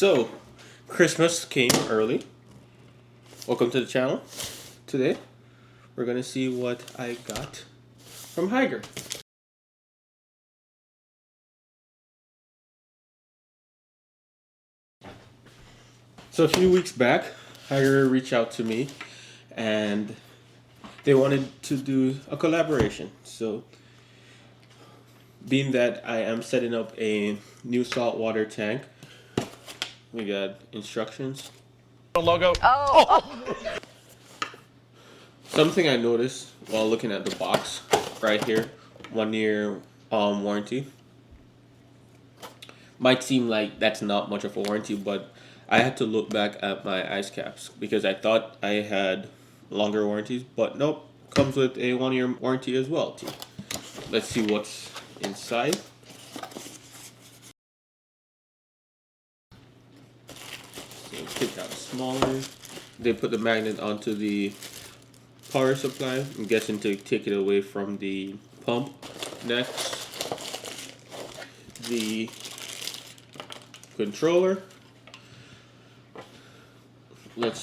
So, Christmas came early. Welcome to the channel. Today, we're gonna see what I got from Hygger. So a few weeks back, Hygger reached out to me and they wanted to do a collaboration. So, being that I am setting up a new saltwater tank, we got instructions. Logo. Something I noticed while looking at the box right here, 1 year warranty. Might seem like that's not much of a warranty, but I had to look back at my ice caps because I thought I had longer warranties, but nope, comes with a 1 year warranty as well. Let's see what's inside. So pick out smaller. They put the magnet onto the power supply. I'm guessing to take it away from the pump. Next, the controller. Let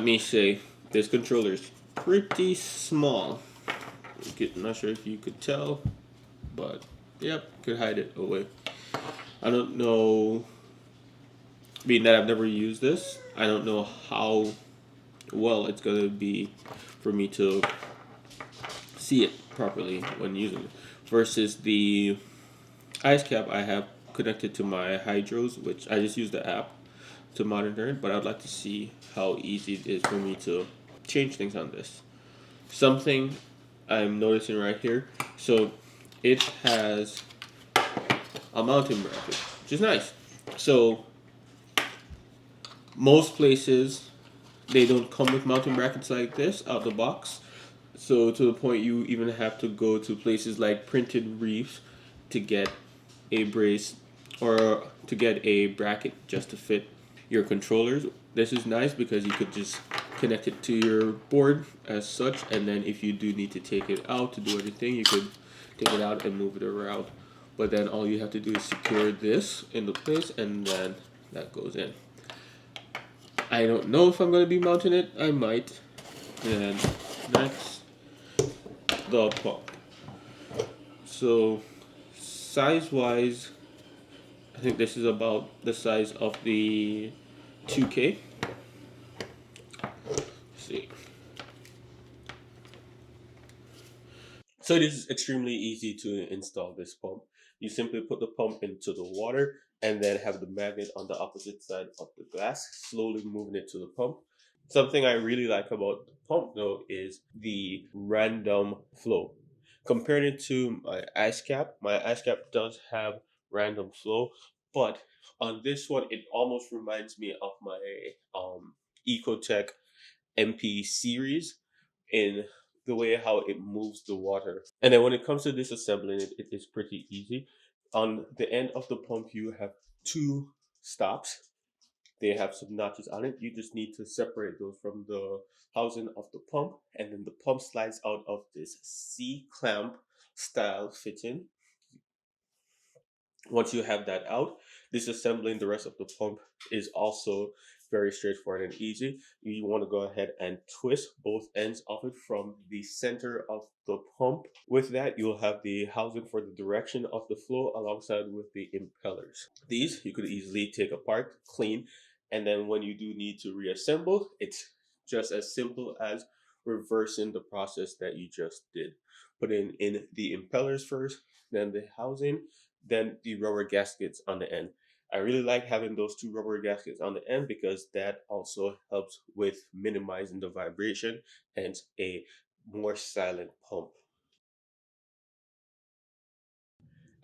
me say this controller is pretty small. Not sure if you could tell, but yep, could hide it away. I don't know, being that I've never used this, I don't know how well it's gonna be for me to see it properly when using it versus the ice cap I have connected to my hydros, which I just use the app to monitor it, but I'd like to see how easy it is for me to change things on this. Something I'm noticing right here, so it has a mounting bracket, which is nice. So most places they don't come with mounting brackets like this out the box. So to the point you even have to go to places like Printed Reefs to get a brace or to get a bracket just to fit your controllers. This is nice because you could just connect it to your board as such, and then if you do need to take it out to do anything, you could take it out and move it around. But then all you have to do is secure this into place, and then that goes in. I don't know if I'm going to be mounting it. I might. And next, the pump. So size wise, I think this is about the size of the 2K. Let's see. So it is extremely easy to install this pump. You simply put the pump into the water and then have the magnet on the opposite side of the glass, slowly moving it to the pump. Something I really like about the pump though is the random flow. Compared it to my ice cap does have random flow, but on this one it almost reminds me of my Ecotech MP series in the way how it moves the water. And then when it comes to disassembling it, it is pretty easy. On the end of the pump, you have two stops. They have some notches on it. You just need to separate those from the housing of the pump, and then the pump slides out of this C-clamp style fitting. Once you have that out, disassembling the rest of the pump is also very straightforward and easy. You want to go ahead and twist both ends of it from the center of the pump. With that, you'll have the housing for the direction of the flow alongside with the impellers. These you could easily take apart, clean, and then when you do need to reassemble, it's just as simple as reversing the process that you just did. Putting in the impellers first, then the housing, then the rubber gaskets on the end. I really like having those two rubber gaskets on the end because that also helps with minimizing the vibration and a more silent pump.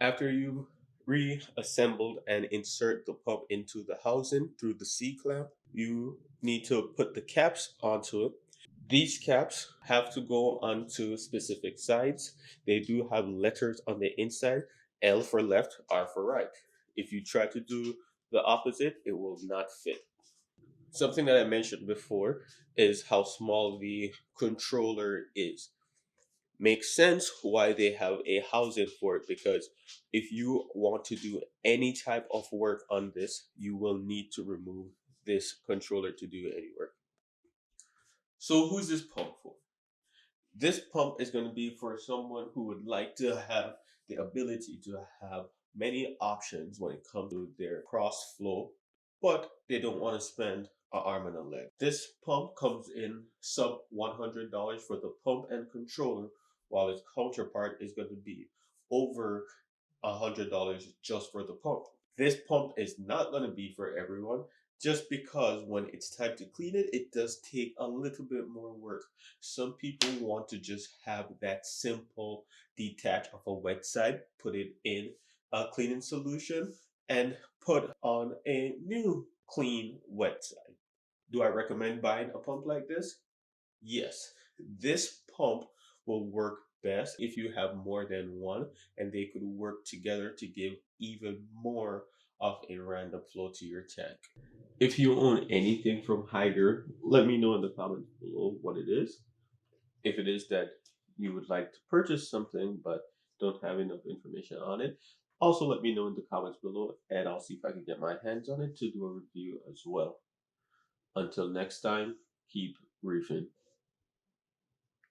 After you reassembled and insert the pump into the housing through the C-clamp, you need to put the caps onto it. These caps have to go onto specific sides. They do have letters on the inside, L for left, R for right. If you try to do the opposite, it will not fit. Something that I mentioned before is how small the controller is. makes sense why they have a housing for it, because if you want to do any type of work on this, you will need to remove this controller to do any work. So who's this pump for? This pump is going to be for someone who would like to have the ability to have many options when it comes to their cross flow, but they don't want to spend an arm and a leg. This pump comes in sub $100 for the pump and controller, while its counterpart is going to be over $100 just for the pump. This pump is not going to be for everyone, just because when it's time to clean it, it does take a little bit more work. Some people want to just have that simple detach of a wet side, put it in a cleaning solution, and put on a new clean wet side. Do I recommend buying a pump like this? Yes, this pump will work best if you have more than one and they could work together to give even more of a random flow to your tank. If you own anything from Hygger, let me know in the comments below what it is. If it is that you would like to purchase something but don't have enough information on it, also let me know in the comments below and I'll see if I can get my hands on it to do a review as well. Until next time, keep reefing.